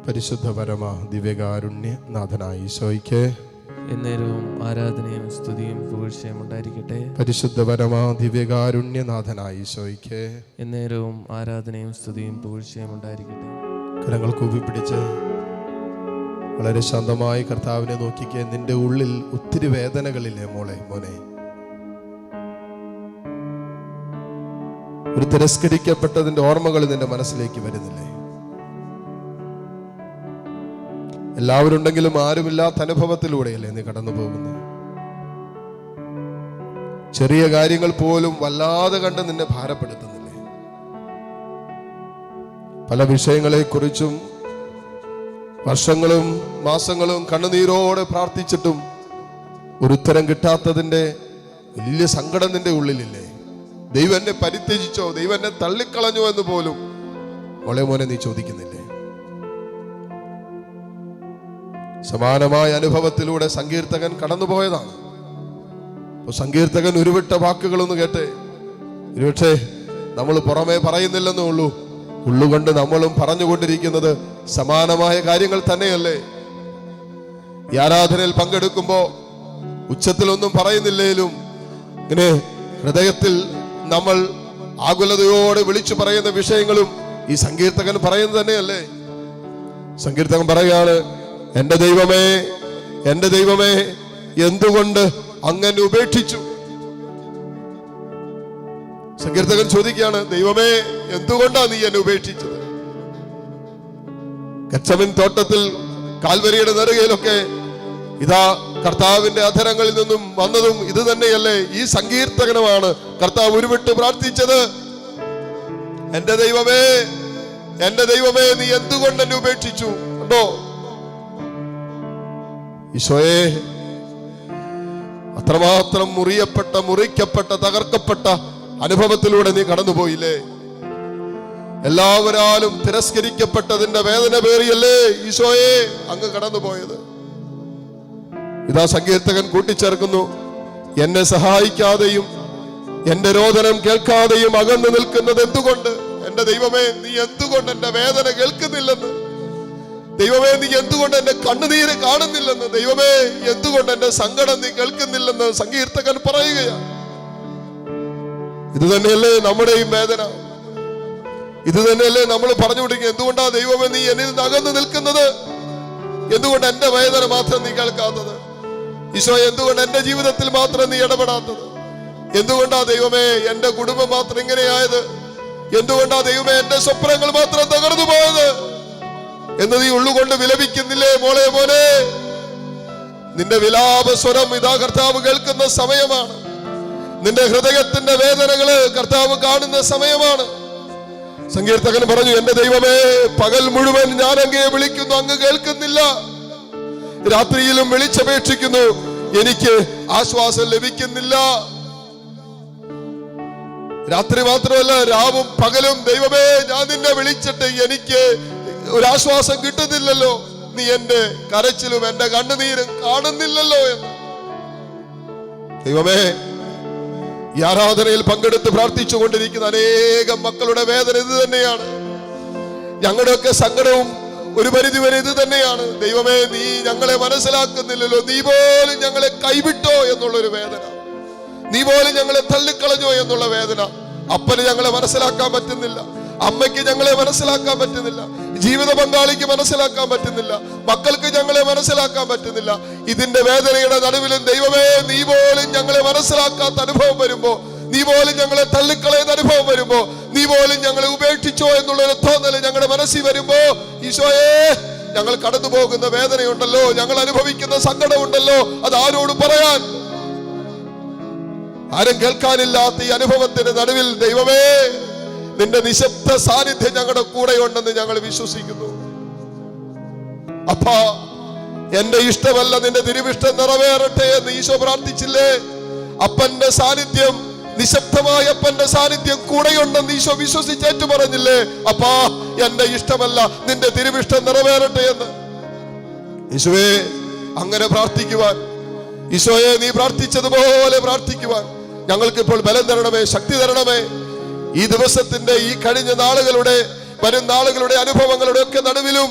പരിശുദ്ധ പരമ ദിവ്യകാരുണ്യ നാഥനായ ഈശോയ്ക്ക് എന്നേരവും ആരാധനയും സ്തുതിയും പുകഴ്ചയും ഉണ്ടായിരിക്കട്ടെ. പരിശുദ്ധ പരമ ദിവ്യകാരുണ്യ നാഥനായ ഈശോയ്ക്ക് എന്നേരവും ആരാധനയും സ്തുതിയും പുകഴ്ചയും ഉണ്ടായിരിക്കട്ടെ. കരങ്ങൾ കൂപ്പിപ്പിടിച്ച് വളരെ ശാന്തമായി കർത്താവിനെ നോക്കിക്കേ. നിന്റെ ഉള്ളിൽ ഒത്തിരി വേദനകളില്ലേ മോനെ? ഒരു തിരസ്കരിക്കപ്പെട്ടതിന്റെ ഓർമ്മകൾ നിന്റെ മനസ്സിലേക്ക് വരുന്നില്ലേ? എല്ലാവരും ഉണ്ടെങ്കിലും ആരുമില്ലാത്ത അനുഭവത്തിലൂടെയല്ലേ നീ കടന്നു പോകുന്നത്? ചെറിയ കാര്യങ്ങൾ പോലും വല്ലാതെ കണ്ട് നിന്നെ ഭാരപ്പെടുത്തുന്നില്ലേ? പല വിഷയങ്ങളെക്കുറിച്ചും വർഷങ്ങളും മാസങ്ങളും കണ്ണുനീരോടെ പ്രാർത്ഥിച്ചിട്ടും ഒരു ഉത്തരം കിട്ടാത്തതിന്റെ വലിയ സങ്കടം നിന്റെ ഉള്ളിലില്ലേ? ദൈവം എന്നെ പരിത്യജിച്ചോ, ദൈവം എന്നെ തള്ളിക്കളഞ്ഞോ എന്ന് പോലും മോനെ നീ ചോദിക്കുന്നില്ലേ? സമാനമായ അനുഭവത്തിലൂടെ സങ്കീർത്തകൻ കടന്നുപോയതാണ്. സങ്കീർത്തകൻ ഉരുവിട്ട വാക്കുകളൊന്ന് കേട്ടെ. ഒരുപക്ഷെ നമ്മൾ പുറമേ പറയുന്നില്ലെന്നേ ഉള്ളൂ, ഉള്ളുകൊണ്ട് നമ്മളും പറഞ്ഞുകൊണ്ടിരിക്കുന്നത് സമാനമായ കാര്യങ്ങൾ തന്നെയല്ലേ? ഈ ആരാധനയിൽ പങ്കെടുക്കുമ്പോ ഉച്ചത്തിലൊന്നും പറയുന്നില്ലേലും ഇങ്ങനെ ഹൃദയത്തിൽ നമ്മൾ ആകുലതയോടെ വിളിച്ചു പറയുന്ന വിഷയങ്ങളും ഈ സങ്കീർത്തകൻ പറയുന്നത് തന്നെയല്ലേ? സങ്കീർത്തകൻ പറയാണ്, എന്റെ ദൈവമേ എന്തുകൊണ്ട് അങ്ങനെ ഉപേക്ഷിച്ചു? സങ്കീർത്തകൻ ചോദിക്കുകയാണ്, ദൈവമേ എന്തുകൊണ്ടാ നീ എന്നെ ഉപേക്ഷിച്ചത്? ഗത്സമൻ തോട്ടത്തിൽ കാൽവരിയുടെ നെറുകയിലൊക്കെ ഇതാ കർത്താവിന്റെ അധരങ്ങളിൽ നിന്നും വന്നതും ഇത് തന്നെയല്ലേ? ഈ സങ്കീർത്തകനുമാണ് കർത്താവ് ഉരുവിട്ട് പ്രാർത്ഥിച്ചത്. എന്റെ ദൈവമേ നീ എന്തുകൊണ്ട് എന്നെ ഉപേക്ഷിച്ചു? കണ്ടോ ഈശോയെ, അത്രമാത്രം മുറിക്കപ്പെട്ട തകർക്കപ്പെട്ട അനുഭവത്തിലൂടെ നീ കടന്നുപോയില്ലേ? എല്ലാവരാലും തിരസ്കരിക്കപ്പെട്ടതിന്റെ വേദന പേറിയല്ലേ ഈശോയെ അങ്ങ് കടന്നുപോയത്? ഇതാ സങ്കീർത്തകൻ കൂട്ടിച്ചേർക്കുന്നു, എന്നെ സഹായിക്കാതെയും എന്റെ രോദനം കേൾക്കാതെയും അകന്നു നിൽക്കുന്നത് എന്തുകൊണ്ട്? എന്റെ ദൈവമേ നീ എന്തുകൊണ്ട് എന്റെ വേദന കേൾക്കുന്നില്ലെന്ന്? ദൈവമേ നീ എന്തുകൊണ്ട് എന്റെ കണ്ണുനീര് കാണുന്നില്ലെന്ന്? ദൈവമേ എന്തുകൊണ്ട് എന്റെ സങ്കടം നീ കേൾക്കുന്നില്ലെന്ന് സങ്കീർത്തകൻ പറയുകയാണ്. ഇത് തന്നെയല്ലേ നമ്മുടെയും വേദന? ഇത് തന്നെയല്ലേ നമ്മൾ പറഞ്ഞു പിടിക്കുക? എന്തുകൊണ്ടാ ദൈവമേ നീ എന്നിൽ നിന്ന് അകന്നു നിൽക്കുന്നത്? എന്തുകൊണ്ട് എന്റെ വേദന മാത്രം നീ കേൾക്കാത്തത്? ഈശോ, എന്തുകൊണ്ട് എന്റെ ജീവിതത്തിൽ മാത്രം നീ ഇടപെടാത്തത്? എന്തുകൊണ്ടാ ദൈവമേ എന്റെ കുടുംബം മാത്രം ഇങ്ങനെയായത്? എന്തുകൊണ്ടാ ദൈവമേ എന്റെ സ്വപ്നങ്ങൾ മാത്രം തകർന്നു പോയത് എന്ന് നീ ഉള്ളുകൊണ്ട് വിലപിക്കുന്നില്ലേ മോനെ? നിന്റെ വിലാപ സ്വരം ഇതാ കർത്താവ് കേൾക്കുന്ന സമയമാണ്. നിന്റെ ഹൃദയത്തിന്റെ വേദനകള് കർത്താവ് കാണുന്ന സമയമാണ്. സങ്കീർത്തകൻ പറഞ്ഞു, എന്റെ ദൈവമേ പകൽ മുഴുവൻ ഞാൻ അങ്ങയെ വിളിക്കുന്നു, അങ്ങ് കേൾക്കുന്നില്ല. രാത്രിയിലും വിളിച്ചപേക്ഷിക്കുന്നു, എനിക്ക് ആശ്വാസം ലഭിക്കുന്നില്ല. രാത്രി മാത്രമല്ല, രാവും പകലും ദൈവമേ ഞാൻ നിന്നെ വിളിച്ചിട്ട് എനിക്ക് ഒരാശ്വാസം കിട്ടുന്നില്ലല്ലോ. നീ എന്റെ കരച്ചിലും എന്റെ കണ്ണുനീരും കാണുന്നില്ലല്ലോ എന്ന്. ദൈവമേ, ഈ ആരാധനയിൽ പങ്കെടുത്ത് പ്രാർത്ഥിച്ചു കൊണ്ടിരിക്കുന്ന അനേകം മക്കളുടെ വേദന ഇത് തന്നെയാണ്. ഞങ്ങളുടെയൊക്കെ സങ്കടവും ഒരു പരിധിവരെ ഇത് തന്നെയാണ്. ദൈവമേ നീ ഞങ്ങളെ മനസ്സിലാക്കുന്നില്ലല്ലോ, നീ പോലും ഞങ്ങളെ കൈവിട്ടോ എന്നുള്ളൊരു വേദന, നീ പോലും ഞങ്ങളെ തള്ളിക്കളഞ്ഞോ എന്നുള്ള വേദന. അപ്പന് ഞങ്ങളെ മനസ്സിലാക്കാൻ പറ്റുന്നില്ല, അമ്മയ്ക്ക് ഞങ്ങളെ മനസ്സിലാക്കാൻ പറ്റുന്നില്ല, ജീവിത പങ്കാളിക്ക് മനസ്സിലാക്കാൻ പറ്റുന്നില്ല, മക്കൾക്ക് ഞങ്ങളെ മനസ്സിലാക്കാൻ പറ്റുന്നില്ല. ഇതിന്റെ വേദനയുടെ നടുവിലും ദൈവമേ നീ പോലും ഞങ്ങളെ മനസ്സിലാക്കാത്ത അനുഭവം വരുമ്പോ, നീ പോലും ഞങ്ങളെ തള്ളിക്കളയുന്ന അനുഭവം വരുമ്പോ, നീ പോലും ഞങ്ങളെ ഉപേക്ഷിച്ചോ എന്നുള്ളൊരു തോന്നല് ഞങ്ങളുടെ മനസ്സിൽ വരുമ്പോ, ഈശോയെ ഞങ്ങൾ കടന്നു പോകുന്ന വേദനയുണ്ടല്ലോ, ഞങ്ങൾ അനുഭവിക്കുന്ന സങ്കടമുണ്ടല്ലോ, അത് ആരോട് പറയാൻ? ആരും കേൾക്കാനില്ലാത്ത ഈ അനുഭവത്തിന്റെ നടുവിൽ ദൈവമേ നിന്റെ നിശബ്ദ സാന്നിധ്യം ഞങ്ങളുടെ കൂടെയുണ്ടെന്ന് ഞങ്ങൾ വിശ്വസിക്കുന്നു. അപ്പാ, എന്റെ ഇഷ്ടമല്ല നിന്റെ തിരുവിഷ്ടം നിറവേറട്ടെ എന്ന് ഈശോ പ്രാർത്ഥിച്ചില്ലേ? അപ്പന്റെ സാന്നിധ്യം, നിശബ്ദമായ അപ്പന്റെ സാന്നിധ്യം കൂടെയുണ്ടെന്ന് ഈശോ വിശ്വസിച്ചേറ്റു പറഞ്ഞില്ലേ? അപ്പാ, എന്റെ ഇഷ്ടമല്ല നിന്റെ തിരുവിഷ്ടം നിറവേറട്ടെ എന്ന്. ഈശോയെ അങ്ങനെ പ്രാർത്ഥിക്കുവാൻ, ഈശോയെ നീ പ്രാർത്ഥിച്ചതുപോലെ പ്രാർത്ഥിക്കുവാൻ ഞങ്ങൾക്ക് ഇപ്പോൾ ബലം തരണമേ, ശക്തി തരണമേ. ഈ ദിവസത്തിന്റെ, ഈ കഴിഞ്ഞ നാളുകളുടെ, വരും നാളുകളുടെ അനുഭവങ്ങളുടെ ഒക്കെ നടുവിലും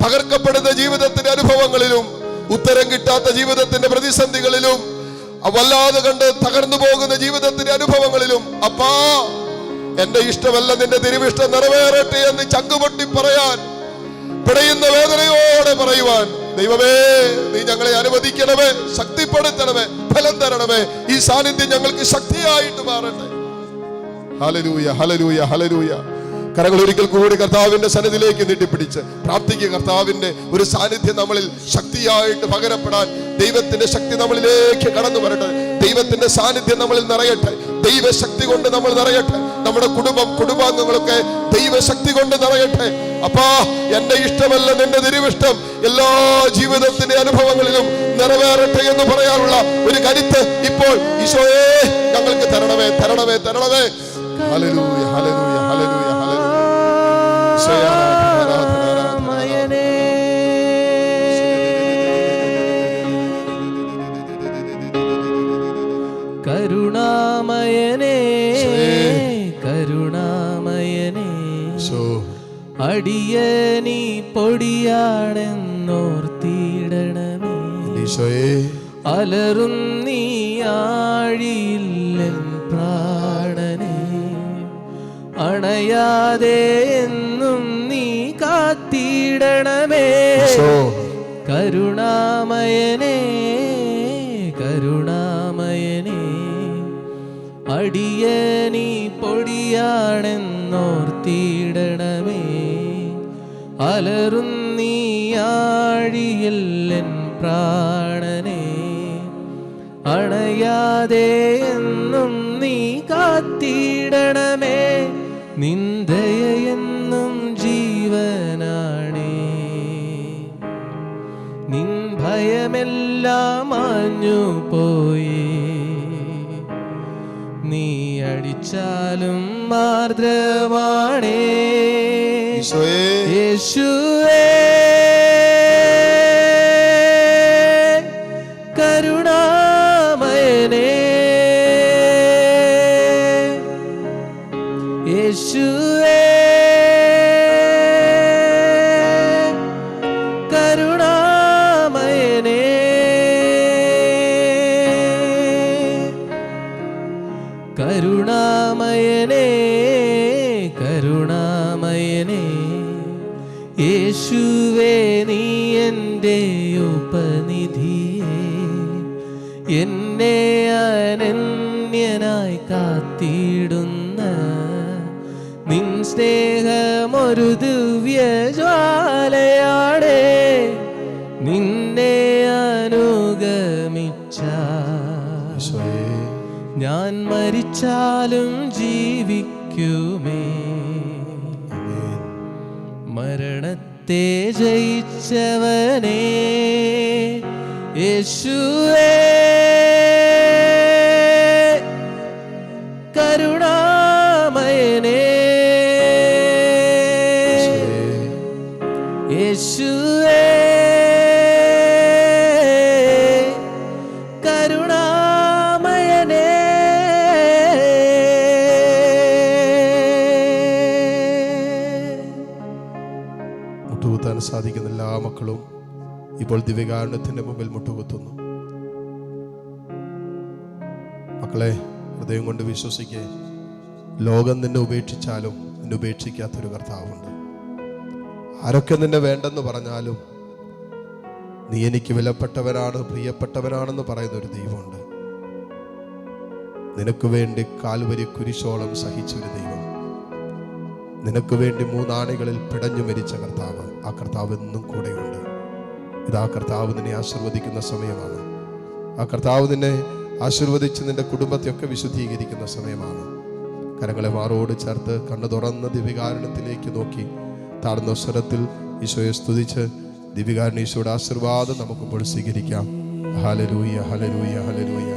തകർക്കപ്പെടുന്ന ജീവിതത്തിന്റെ അനുഭവങ്ങളിലും ഉത്തരം കിട്ടാത്ത ജീവിതത്തിന്റെ പ്രതിസന്ധികളിലും വല്ലാതെ കണ്ട് തകർന്നു പോകുന്ന ജീവിതത്തിന്റെ അനുഭവങ്ങളിലും അപ്പാ എന്റെ ഇഷ്ടമല്ല നിന്റെ തിരുവിഷ്ടം നിറവേറട്ടെ എന്ന് ചങ്കുപൊട്ടി പറയാൻ, പിടയുന്ന വേദനയോടെ പറയുവാൻ ദൈവമേ നീ ഞങ്ങളെ അനുവദിക്കണമേ, ശക്തിപ്പെടുത്തണമേ, ഫലം തരണമേ. ഈ സാന്നിധ്യം ഞങ്ങൾക്ക് ശക്തിയായിട്ട് മാറട്ടെ. ഹല്ലേലൂയ, ഹല്ലേലൂയ, ഹല്ലേലൂയ. കരങ്ങൾ ഒരിക്കൽ കൂടി കർത്താവിന്റെ സന്നിധിയിലേക്ക് നീട്ടിപ്പിടിച്ച് പ്രാർത്ഥിക്കുക. കർത്താവിന്റെ ഒരു സാന്നിധ്യം നമ്മളിൽ ശക്തിയായിട്ട് പകരപ്പെടാൻ ദൈവത്തിന്റെ ശക്തി നമ്മളിലേക്ക് കടന്നു വരട്ടെ. ദൈവത്തിന്റെ സാന്നിധ്യം നമ്മളിൽ നിറയട്ടെ. ദൈവശക്തി കൊണ്ട് നമ്മൾ നിറയട്ടെ. നമ്മുടെ കുടുംബാംഗങ്ങളൊക്കെ ദൈവശക്തി കൊണ്ട് നിറയട്ടെ. അപ്പാ എന്റെ ഇഷ്ടമല്ല നിന്റെ തിരുവിഷ്ടം എല്ലാ ജീവിതത്തിന്റെ അനുഭവങ്ങളിലും നിറവേറട്ടെ എന്ന് പറയാനുള്ള ഒരു കരുത്ത് ഇപ്പോൾ ഈശോയെ ഞങ്ങൾക്ക് തരണമേ, തരണമേ, തരണമേ. ഹല്ലേലൂയ, ഹല്ലേലൂയ, ഹല്ലേലൂയ, ഹല്ലേലൂയ. കരുണാമയനേ, കരുണാമയനേ, അടിയനീ പൊടിയാണെന്നോർത്തിടണമേ. അലറുന്നീ ആഴിയില്ലൻ പ്രാണനെ, അണയാതെ എന്നും നീ കാത്തിടണമേ. കരുണാമയനേ, കരുണാമയനേ, അടിയനീ പൊടിയാണെന്നോർത്തിടണമേ. അലറുന്നീ ആഴിയില്ലൻ പ്രാണനെ, അണയാതെ എന്നും നീ കാത്തിടണമേ. നിന്ദയെന്നും ജീവനാണേ, നിൻ ഭയമെല്ലാം മാഞ്ഞു പോയി. നീ അടിച്ചാലും ആർദ്രമാണേ യേശുവേ. കരുണാമയനേ, യേശുവേ, കരുണാമയനേ, കരുണാമയനേ, കരുണാമയനേ, യേശുവേ നീ എൻ്റെ ഉപനിധിയേ, എന്നെ അനന്യനായി കാത്തിടുന്ന നിൻ സ്നേഹമൊരു ദിവ്യജ്വാലയാണേ. നിന്നെ അനുഗമിച്ച ഞാൻ മരിച്ചാലും ജീവിക്കുമേ. മരണത്തെ ജയിച്ചവനേ യേശുവേ, കരുണാമയനേ, യേശുവേ, കരുണാമയനേ. മുട്ടുകുത്താൻ സാധിക്കുന്ന എല്ലാ മക്കളും ഇപ്പോൾ ദിവ്യകാരുണ്യത്തിന്റെ മുമ്പിൽ മുട്ടുകുത്തുന്നു. മക്കളെ, ഹൃദയം കൊണ്ട് വിശ്വസിക്കേ, ലോകം നിന്നെ ഉപേക്ഷിച്ചാലും നിന്നെ ഉപേക്ഷിക്കാത്തൊരു കർത്താവുണ്ട്. ആരൊക്കെ നിന്നെ വേണ്ടെന്ന് പറഞ്ഞാലും നീ എനിക്ക് വിലപ്പെട്ടവനാണ്, പ്രിയപ്പെട്ടവനാണെന്ന് പറയുന്ന ഒരു ദൈവമുണ്ട്. നിനക്ക് വേണ്ടി കാൽവരി കുരിശോളം സഹിച്ചൊരു ദൈവം, നിനക്ക് വേണ്ടി 3 ആണികളിൽ പിടഞ്ഞു മരിച്ച കർത്താവ്, ആ കർത്താവ് എന്നും കൂടെയുണ്ട്. ഇതാ കർത്താവ് നിന്നെ ആശീർവദിക്കുന്ന സമയമാണ്. ആ കർത്താവ് നിന്നെ ആശീർവദിച്ച് നിന്റെ കുടുംബത്തെയൊക്കെ വിശുദ്ധീകരിക്കുന്ന സമയമാണ്. കരങ്ങളെ മാറോട് ചേർത്ത് കണ്ണു തുറന്ന് ദിവ്യകാരുണ്യത്തിലേക്ക് നോക്കി താഴ്ന്ന സ്വരത്തിൽ ഈശോയെ സ്തുതിച്ച് ദിവ്യകാരുണ്യ ഈശോയുടെ ആശീർവാദം നമുക്കിപ്പോൾ സ്വീകരിക്കാം. ഹല്ലേലൂയ, ഹല്ലേലൂയ, ഹല്ലേലൂയ.